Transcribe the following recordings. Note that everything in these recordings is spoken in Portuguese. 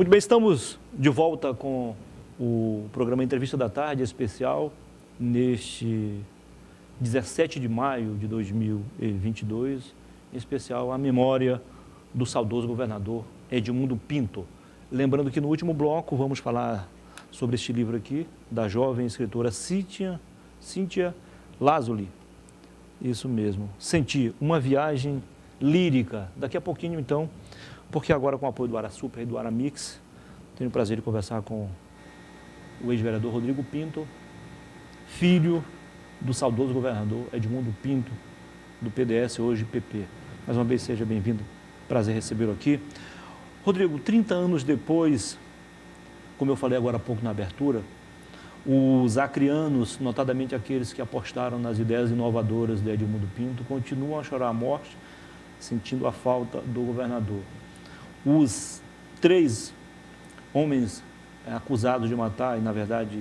Muito bem, estamos de volta com o programa Entrevista da Tarde especial, neste 17 de maio de 2022, em especial a memória do saudoso governador Edmundo Pinto. Lembrando que no último bloco vamos falar sobre este livro aqui, da jovem escritora Cíntia Lazuli. Isso mesmo, Sentir, uma viagem lírica. Daqui a pouquinho, então, porque agora com o apoio do Arasuper e do Aramix, tenho o prazer de conversar com o ex-vereador Rodrigo Pinto, filho do saudoso governador Edmundo Pinto, do PDS, hoje PP. Mais uma vez, seja bem-vindo, prazer recebê-lo aqui. Rodrigo, 30 anos depois, como eu falei agora há pouco na abertura, os acrianos, notadamente aqueles que apostaram nas ideias inovadoras de Edmundo Pinto, continuam a chorar a morte, sentindo a falta do governador. Os 3 homens acusados de matar e, na verdade,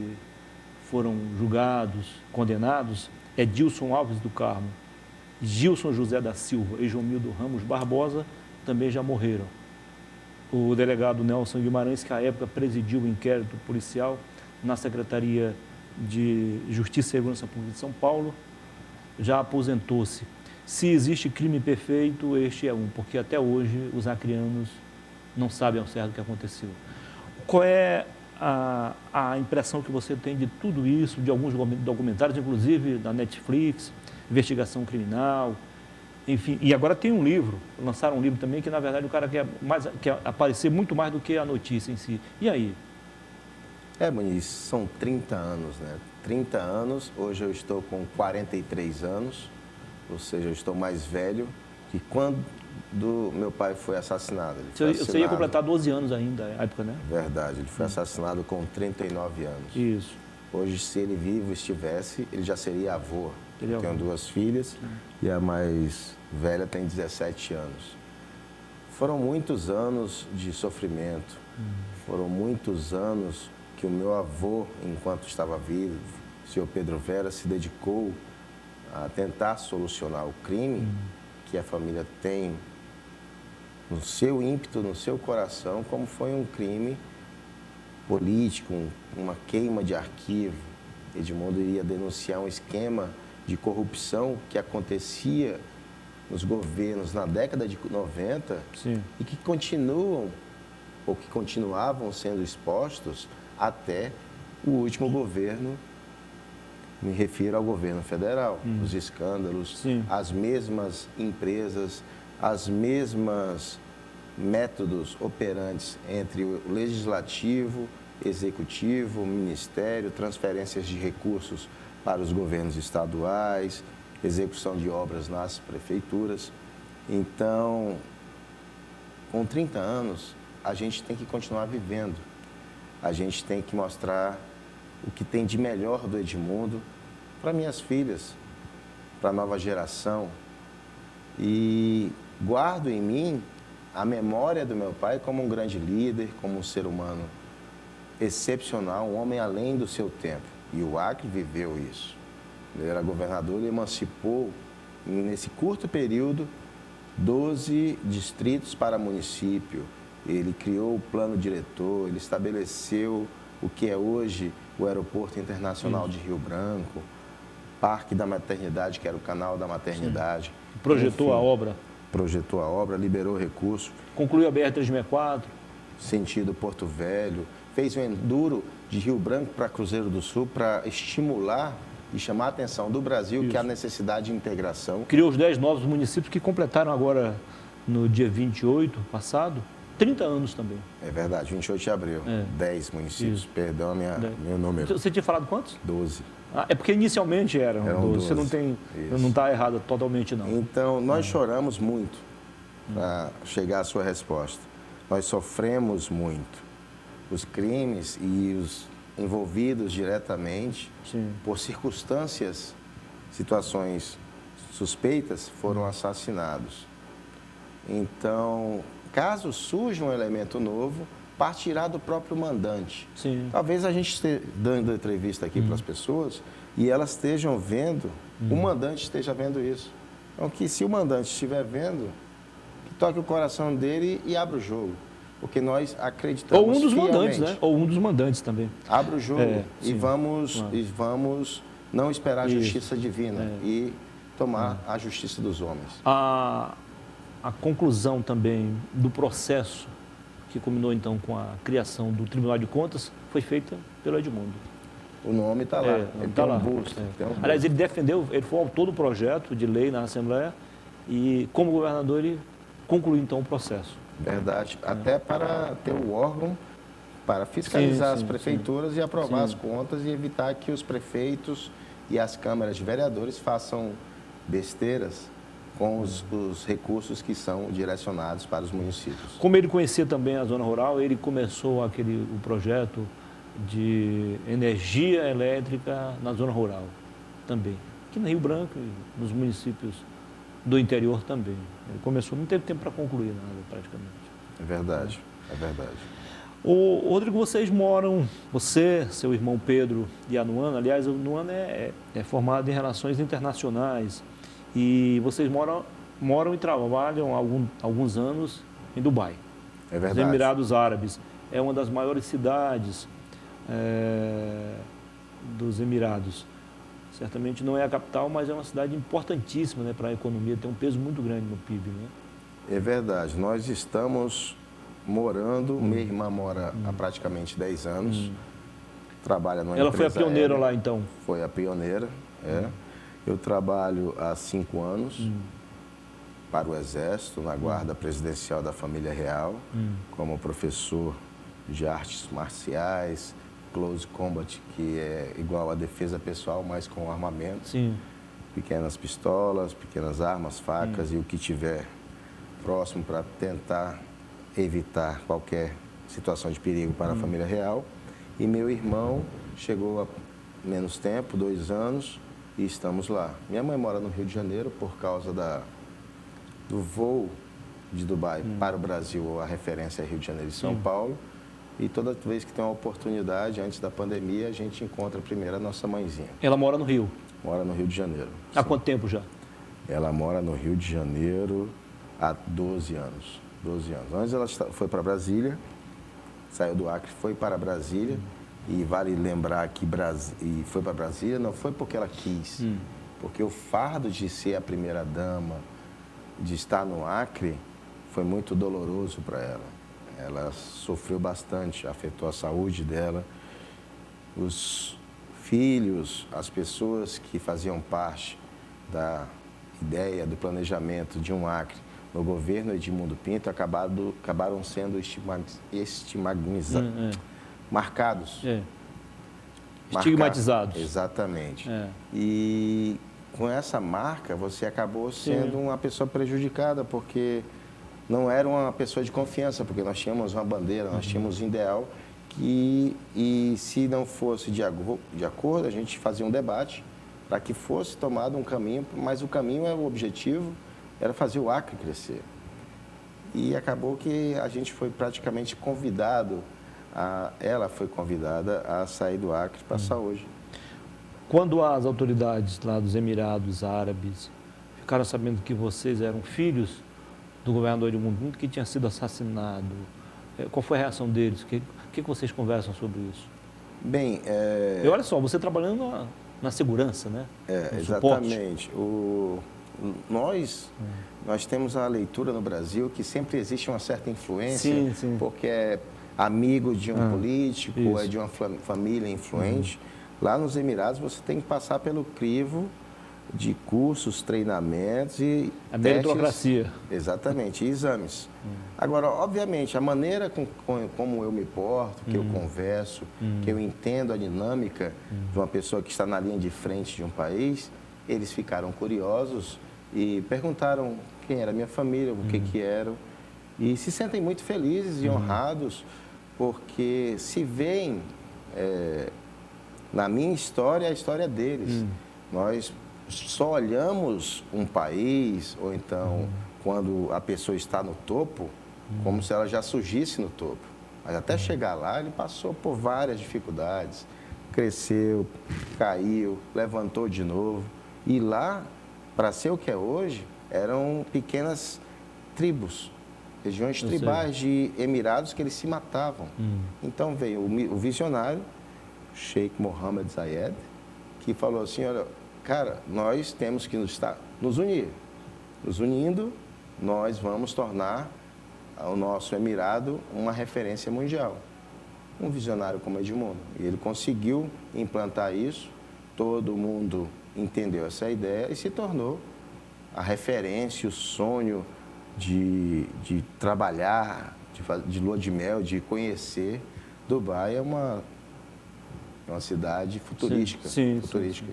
foram julgados, condenados, Edilson Alves do Carmo, Gilson José da Silva e Jomildo Ramos Barbosa, também já morreram. O delegado Nelson Guimarães, que à época presidiu o inquérito policial na Secretaria de Justiça e Segurança Pública de São Paulo, já aposentou-se. Se existe crime perfeito, este é um, porque até hoje os acrianos não sabem ao certo o que aconteceu. Qual é a impressão que você tem de tudo isso, de alguns documentários, inclusive da Netflix, Investigação Criminal, enfim, e agora tem um livro, lançaram um livro também, que na verdade o cara quer aparecer muito mais do que a notícia em si. E aí? Muniz, são 30 anos, né? 30 anos, hoje eu estou com 43 anos, ou seja, eu estou mais velho que quando meu pai foi assassinado. Você ia completar 12 anos ainda, na época, né? Verdade, ele foi assassinado com 39 anos. Isso. Hoje, se ele vivo estivesse, ele já seria avô. Ele é Tenho 2 filhas e a mais velha tem 17 anos. Foram muitos anos de sofrimento, foram muitos anos que o meu avô, enquanto estava vivo, o senhor Pedro Vera, se dedicou a tentar solucionar o crime que a família tem no seu ímpeto, no seu coração, como foi um crime político, uma queima de arquivo. Edmundo iria denunciar um esquema de corrupção que acontecia nos governos na década de 90. Sim. E que continuam, ou que continuavam sendo expostos até o último governo, me refiro ao governo federal, os escândalos, Sim. as mesmas empresas, as mesmas métodos operantes entre o legislativo, executivo, ministério, transferências de recursos para os governos estaduais, execução de obras nas prefeituras. Então, com 30 anos, a gente tem que continuar vivendo. A gente tem que mostrar o que tem de melhor do Edmundo para minhas filhas, para a nova geração. E guardo em mim a memória do meu pai como um grande líder, como um ser humano excepcional, um homem além do seu tempo. E o Acre viveu isso. Ele era governador, ele emancipou, nesse curto período, 12 distritos para município. Ele criou o plano diretor, ele estabeleceu o que é hoje o Aeroporto Internacional de Rio Branco, Parque da Maternidade, que era o canal da maternidade. Projetou a obra. Projetou a obra, liberou recursos. Concluiu a BR-364. Sentido Porto Velho. Fez o enduro de Rio Branco para Cruzeiro do Sul para estimular e chamar a atenção do Brasil que há necessidade de integração. Criou os 10 novos municípios que completaram agora, no dia 28 passado, 30 anos também. É verdade, 28 de abril, 10 municípios, perdão meu número. Você tinha falado quantos? 12. É porque inicialmente eram 12. Você não está errado totalmente, não. Então, nós choramos muito para chegar à sua resposta. Nós sofremos muito. Os crimes e os envolvidos diretamente, por circunstâncias, situações suspeitas, foram assassinados. Então, caso surja um elemento novo, partirá do próprio mandante. Sim. Talvez a gente esteja dando entrevista aqui para as pessoas e elas estejam vendo, o mandante esteja vendo isso. Então, que se o mandante estiver vendo, que toque o coração dele e abra o jogo. porque nós acreditamos Ou um dos mandantes, fielmente. né? Ou um dos mandantes também. Abra o jogo e sim. vamos não esperar a Isso. justiça divina e tomar a justiça dos homens. A conclusão também do processo, que culminou então com a criação do Tribunal de Contas, foi feita pelo Edmundo. O nome está lá, ele tá tem lá. um busto. Tem um Aliás, busto. ele defendeu, ele foi o autor do projeto de lei na Assembleia e, como governador, ele concluiu então o processo. Verdade, até para ter o órgão para fiscalizar as sim, prefeituras e aprovar as contas e evitar que os prefeitos e as câmaras de vereadores façam besteiras com os recursos que são direcionados para os municípios. Como ele conhecia também a zona rural, ele começou o projeto de energia elétrica na zona rural também. Aqui no Rio Branco e nos municípios do interior também. Ele começou, não teve tempo para concluir nada praticamente. É verdade, é verdade. Rodrigo, vocês moram, você, seu irmão Pedro e a Nuana, aliás, o Nuana é formado em relações internacionais e vocês moram e trabalham há alguns anos em Dubai. É verdade. Os Emirados Árabes. É uma das maiores cidades dos Emirados. Certamente não é a capital, mas é uma cidade importantíssima, né, para a economia, tem um peso muito grande no PIB. Né? É verdade. Nós estamos morando, minha irmã mora há praticamente 10 anos, trabalha numa Ela foi a empresa pioneira aérea. lá, então? Foi a pioneira, Eu trabalho há 5 anos para o Exército, na Guarda Presidencial da Família Real, como professor de artes marciais, close combat, que é igual à defesa pessoal, mas com armamento. Sim. Pequenas pistolas, pequenas armas, facas e o que tiver próximo para tentar evitar qualquer situação de perigo para a família real. E meu irmão chegou há menos tempo, 2 anos, e estamos lá. Minha mãe mora no Rio de Janeiro por causa do voo de Dubai para o Brasil, a referência é Rio de Janeiro e São Paulo. E toda vez que tem uma oportunidade, antes da pandemia, a gente encontra primeiro a nossa mãezinha. Ela mora no Rio? Mora no Rio de Janeiro. Há quanto tempo já? Ela mora no Rio de Janeiro há 12 anos. 12 anos. Antes ela foi para Brasília, saiu do Acre, foi para Brasília. E vale lembrar que e foi para Brasília não foi porque ela quis, porque o fardo de ser a primeira-dama, de estar no Acre, foi muito doloroso para ela. Ela sofreu bastante, afetou a saúde dela. Os filhos, as pessoas que faziam parte da ideia, do planejamento de um Acre no governo Edmundo Pinto acabaram sendo marcados. Estigmatizados. Exatamente. E com essa marca, você acabou sendo uma pessoa prejudicada, porque não era uma pessoa de confiança, porque nós tínhamos uma bandeira, nós tínhamos um ideal, e se não fosse de acordo, a gente fazia um debate para que fosse tomado um caminho, mas o caminho, o objetivo, era fazer o Acre crescer. E acabou que a gente foi praticamente convidado, ela foi convidada a sair do Acre para passar hoje. Quando as autoridades lá dos Emirados Árabes ficaram sabendo que vocês eram filhos do governador Edmundo Pinto, que tinha sido assassinado, qual foi a reação deles? O que vocês conversam sobre isso? Bem, E olha só, você trabalhando na segurança, né? Exatamente. Nós temos a leitura no Brasil que sempre existe uma certa influência, porque é amigo de um político, é de uma família influente. Lá nos Emirados você tem que passar pelo crivo de cursos, treinamentos e a meritocracia. Exatamente, e exames. Agora, obviamente, a maneira como eu me porto, que eu converso, que eu entendo a dinâmica de uma pessoa que está na linha de frente de um país, eles ficaram curiosos e perguntaram quem era a minha família, o que eram, e se sentem muito felizes e honrados, porque se veem na minha história, a história deles. Nós só olhamos um país, ou então, quando a pessoa está no topo, como se ela já surgisse no topo. Mas até chegar lá, ele passou por várias dificuldades, cresceu, caiu, levantou de novo. E lá, para ser o que é hoje, eram pequenas tribos. regiões Eu tribais de Emirados que eles se matavam. Então veio o visionário, Sheikh Mohammed Zayed, que falou assim, olha, cara, nós temos que nos unir. Nos unindo, nós vamos tornar o nosso Emirado uma referência mundial. Um visionário como Edmundo. E ele conseguiu implantar isso, todo mundo entendeu essa ideia e se tornou a referência, o sonho de trabalhar, de lua de mel, de conhecer. Dubai é uma cidade futurística. Sim.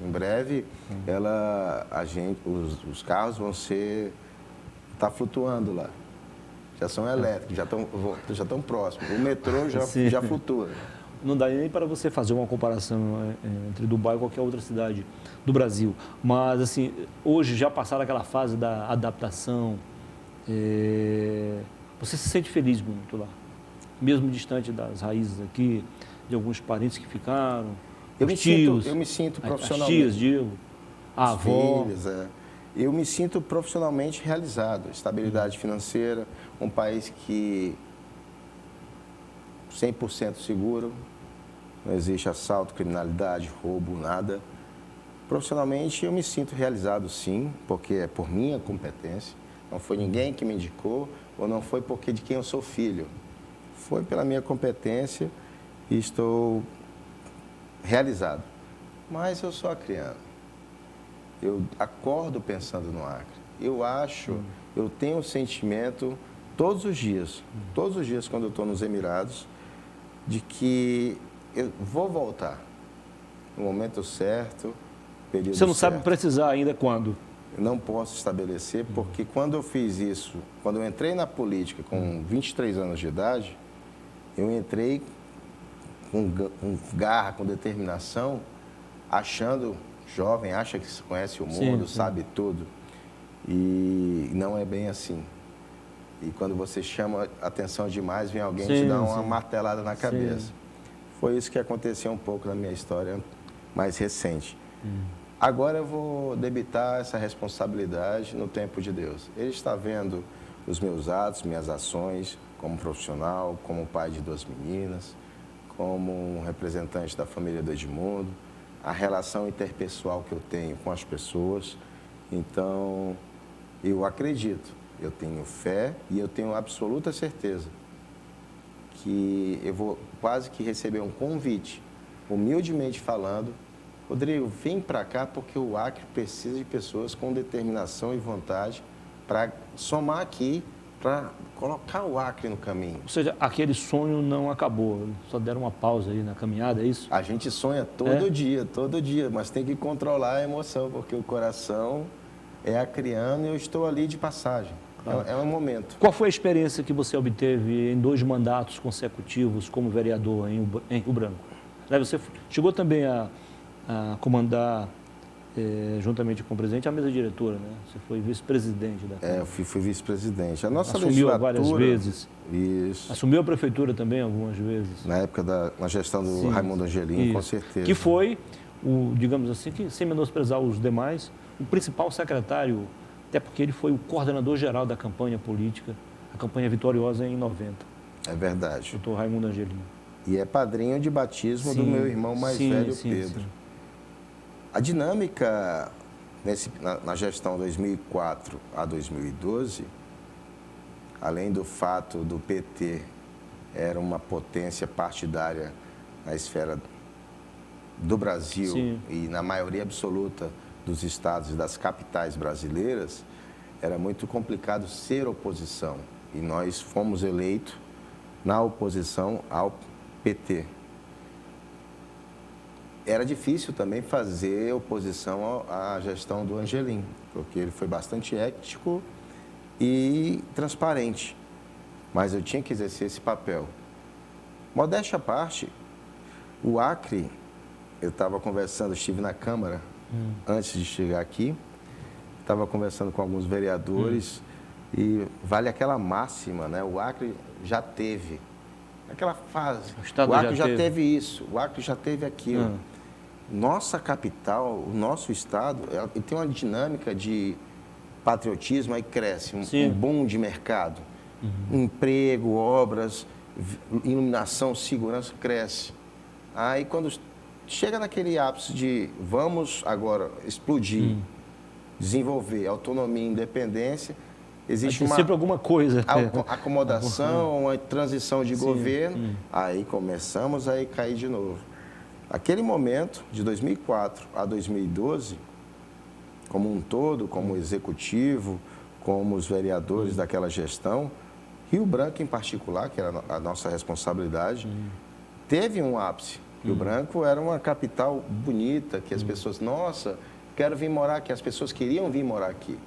Em breve, os carros vão tá flutuando lá. Já são elétricos, já estão próximos. O metrô já flutua. Não dá nem para você fazer uma comparação entre Dubai e qualquer outra cidade do Brasil. Mas, assim, hoje já passaram aquela fase da adaptação, você se sente feliz muito lá, mesmo distante das raízes aqui, de alguns parentes que ficaram, eu tios, me sinto profissionalmente. As tias, digo, a avó. Filhos, Eu me sinto profissionalmente realizado, estabilidade financeira, um país que 100% seguro, não existe assalto, criminalidade, roubo, nada. Profissionalmente eu me sinto realizado sim, porque é por minha competência, não foi ninguém que me indicou, ou não foi porque de quem eu sou filho. Foi pela minha competência e estou realizado. Mas eu sou acriano. Eu acordo pensando no Acre. Eu tenho o sentimento todos os dias quando eu estou nos Emirados, de que eu vou voltar no momento certo, período certo. Você não sabe precisar ainda quando? Eu não posso estabelecer, porque quando eu fiz isso, quando eu entrei na política com 23 anos de idade, eu entrei com garra, com determinação, jovem, acha que conhece o mundo, sabe tudo. E não é bem assim. E quando você chama atenção demais, vem alguém te dar uma martelada na cabeça. Foi isso que aconteceu um pouco na minha história mais recente. Agora eu vou debitar essa responsabilidade no tempo de Deus. Ele está vendo os meus atos, minhas ações como profissional, como pai de 2 meninas, como um representante da família do Edmundo, a relação interpessoal que eu tenho com as pessoas. Então, eu acredito, eu tenho fé e eu tenho absoluta certeza que eu vou quase que receber um convite, humildemente falando, Rodrigo, vem para cá porque o Acre precisa de pessoas com determinação e vontade para somar aqui, para colocar o Acre no caminho. Ou seja, aquele sonho não acabou, só deram uma pausa aí na caminhada, é isso? A gente sonha todo dia, mas tem que controlar a emoção, porque o coração é acriano e eu estou ali de passagem. É um momento. Qual foi a experiência que você obteve em 2 mandatos consecutivos como vereador em Rio Branco? Você chegou também a comandar, juntamente com o presidente, a mesa diretora, né? Você foi vice-presidente da Câmara. Eu fui vice-presidente. A nossa assumiu legislatura... várias vezes. Isso. Assumiu a prefeitura também algumas vezes. Na época na gestão do Raimundo Angelim, com certeza. Que foi, digamos assim, que, sem menosprezar os demais, o principal secretário, até porque ele foi o coordenador geral da campanha política, a campanha vitoriosa em 90. É verdade. Doutor Raimundo Angelim. E é padrinho de batismo do meu irmão mais velho, Pedro. A dinâmica na gestão 2004 a 2012, além do fato do PT era uma potência partidária na esfera do Brasil e na maioria absoluta dos estados e das capitais brasileiras, era muito complicado ser oposição. E nós fomos eleitos na oposição ao PT. Era difícil também fazer oposição à gestão do Angelim, porque ele foi bastante ético e transparente. Mas eu tinha que exercer esse papel. Modéstia à parte, o Acre, eu estava conversando, estive na Câmara antes de chegar aqui, estava conversando com alguns vereadores e vale aquela máxima, né? O Acre já teve, naquela fase, o Acre já teve isso, o Acre já teve aquilo. Nossa capital, o nosso estado, ele tem uma dinâmica de patriotismo, aí cresce, um boom de mercado. emprego, obras, iluminação, segurança, cresce. Aí quando chega naquele ápice de vamos agora explodir, desenvolver autonomia e independência, existe uma sempre alguma coisa. acomodação, uma transição de governo, aí começamos a cair de novo. Aquele momento, de 2004 a 2012, como um todo, como executivo, como os vereadores daquela gestão, Rio Branco em particular, que era a nossa responsabilidade, teve um ápice. Rio Branco era uma capital bonita, que as pessoas, nossa, quero vir morar aqui, as pessoas queriam vir morar aqui.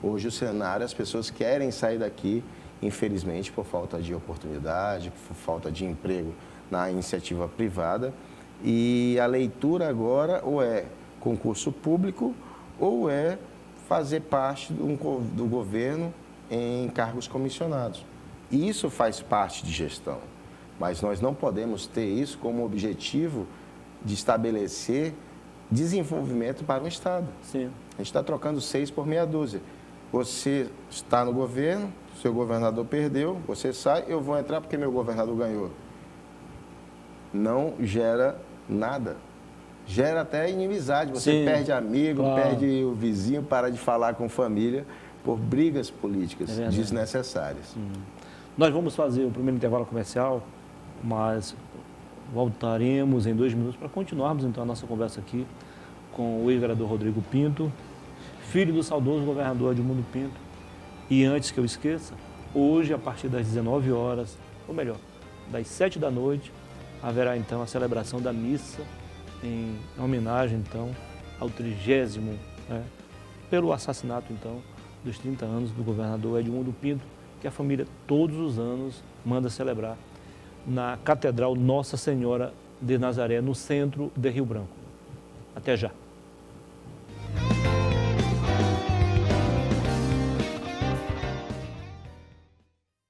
Hoje o cenário, as pessoas querem sair daqui, infelizmente, por falta de oportunidade, por falta de emprego na iniciativa privada. E a leitura agora ou é concurso público ou é fazer parte do governo em cargos comissionados. E isso faz parte de gestão, mas nós não podemos ter isso como objetivo de estabelecer desenvolvimento para o Estado. Sim. A gente está trocando 6 por meia dúzia. Você está no governo, seu governador perdeu, você sai, eu vou entrar porque meu governador ganhou. Não gera nada. Gera até inimizade. Você perde amigo, perde o vizinho, para de falar com família por brigas políticas desnecessárias. Nós vamos fazer o primeiro intervalo comercial, mas voltaremos em 2 minutos para continuarmos então a nossa conversa aqui com o ex-vereador Rodrigo Pinto, filho do saudoso governador Edmundo Pinto. E antes que eu esqueça, hoje, a partir das 19 horas, ou melhor, das 7 da noite, haverá então a celebração da missa em homenagem então ao 30º, pelo assassinato então dos 30 anos do governador Edmundo Pinto, que a família todos os anos manda celebrar na Catedral Nossa Senhora de Nazaré, no centro de Rio Branco. Até já.